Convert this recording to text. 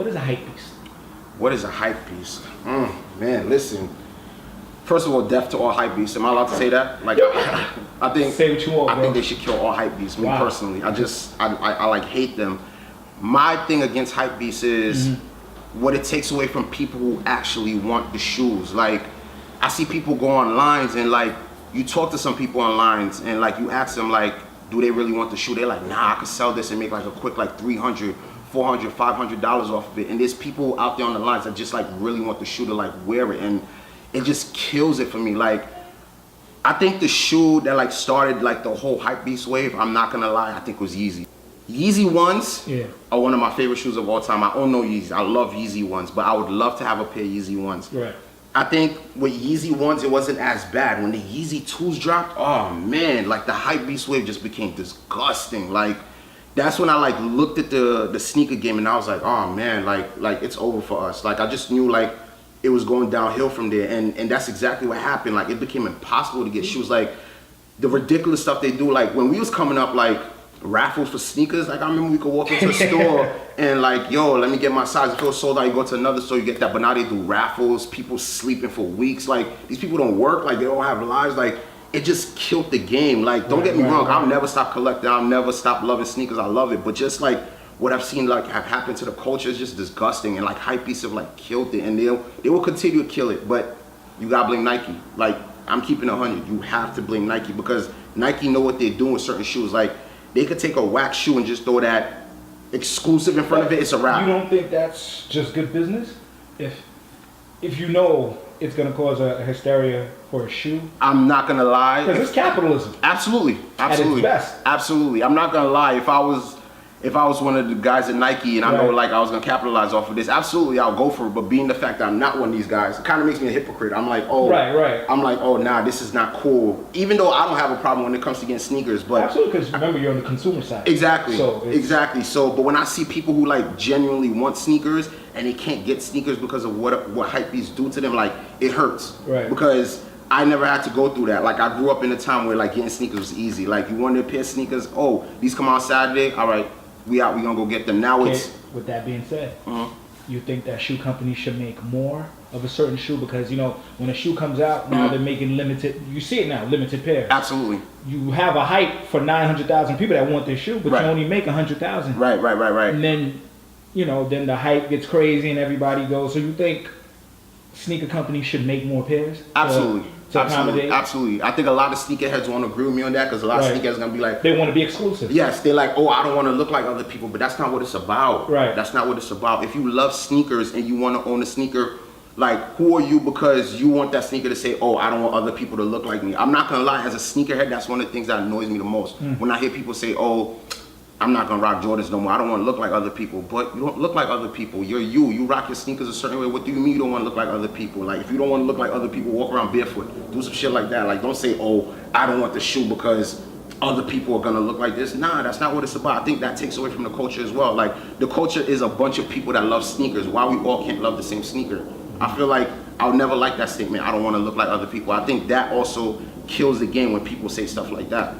What is a hype beast? What is a hype beast? Man, listen. First of all, death to all hype beasts. Am I allowed to say that? Like, I think Say what you want, I think they should kill all hype beasts. Me personally, I like hate them. My thing against hype beasts is what it takes away from people who actually want the shoes. Like, I see people go on lines and like, you talk to some people on lines and like you ask them like, do they really want the shoe? They're like, nah, I could sell this and make like a quick like $300, $400, $500 off of it. And there's people out there on the lines that just like really want the shoe to like wear it, and it just kills it for me. Like, I think the shoe that like started like the whole hype beast wave, I'm not gonna lie, I think was Yeezy. Yeezy ones are one of my favorite shoes of all time. I own no Yeezy. I love Yeezy ones, but I would love to have a pair of Yeezy ones. Right. I think with Yeezy ones, it wasn't as bad. When the Yeezy 2s dropped, oh man, like the hype beast wave just became disgusting. Like, that's when I like looked at the sneaker game and I was like, oh man, like it's over for us. Like, I just knew like it was going downhill from there, and that's exactly what happened. Like, it became impossible to get shoes. Like, the ridiculous stuff they do, like when we was coming up, like raffles for sneakers. Like, I remember we could walk into a store and like, yo, let me get my size. If it was sold out, you go to another store, you get that. But now they do raffles, people sleeping for weeks. Like, these people don't work, like they don't have lives. Like, it just killed the game. Like, don't get me wrong, I'll never stop collecting, I'll never stop loving sneakers, I love it. But just like what I've seen like have happened to the culture is just disgusting, and like hype beasts have like killed it, and they will continue to kill it. But you gotta blame Nike. Like, I'm keeping 100. You have to blame Nike, because Nike know what they're doing with certain shoes. Like, they could take a wax shoe and just throw that exclusive in front of it, it's a wrap. You don't think that's just good business? If you know it's gonna cause a hysteria for a shoe? I'm not gonna lie. Because it's capitalism. Absolutely. At its best. Absolutely. I'm not gonna lie. If I was one of the guys at Nike and I know like I was gonna capitalize off of this, absolutely I'll go for it. But being the fact that I'm not one of these guys, it kind of makes me a hypocrite. I'm like, oh, I'm like, oh, nah, this is not cool. Even though I don't have a problem when it comes to getting sneakers, but absolutely, because remember, you're on the consumer side. Exactly. So, but when I see people who like genuinely want sneakers and they can't get sneakers because of what hype beasts do to them, like, it hurts. Right. Because I never had to go through that. Like, I grew up in a time where like getting sneakers was easy. Like, you wanted a pair of sneakers, oh, these come out Saturday, all right, we out, we gonna go get them. Now it's... With that being said, you think that shoe companies should make more of a certain shoe? Because, you know, when a shoe comes out, now they're making limited, you see it now, limited pairs. Absolutely. You have a hype for 900,000 people that want this shoe, but you only make 100,000. Right. And then, you know, then the hype gets crazy and everybody goes. So you think sneaker companies should make more pairs? Absolutely. To accommodate? Absolutely. I think a lot of sneakerheads want to agree with me on that, because a lot of sneakerheads are going to be like... They want to be exclusive. Yes, they're like, oh, I don't want to look like other people, but that's not what it's about. Right. That's not what it's about. If you love sneakers and you want to own a sneaker, like, who are you because you want that sneaker to say, oh, I don't want other people to look like me? I'm not going to lie, as a sneakerhead, that's one of the things that annoys me the most. When I hear people say, oh, I'm not gonna rock Jordans no more, I don't want to look like other people. But you don't look like other people. You're you rock your sneakers a certain way. What do you mean you don't want to look like other people? Like, if you don't want to look like other people, walk around barefoot, do some shit like that. Like, don't say, oh, I don't want the shoe because other people are gonna look like this. Nah, that's not what it's about. I think that takes away from the culture as well. Like, the culture is a bunch of people that love sneakers. Why we all can't love the same sneaker? I feel like I'll never like that statement, I don't want to look like other people. I think that also kills the game when people say stuff like that.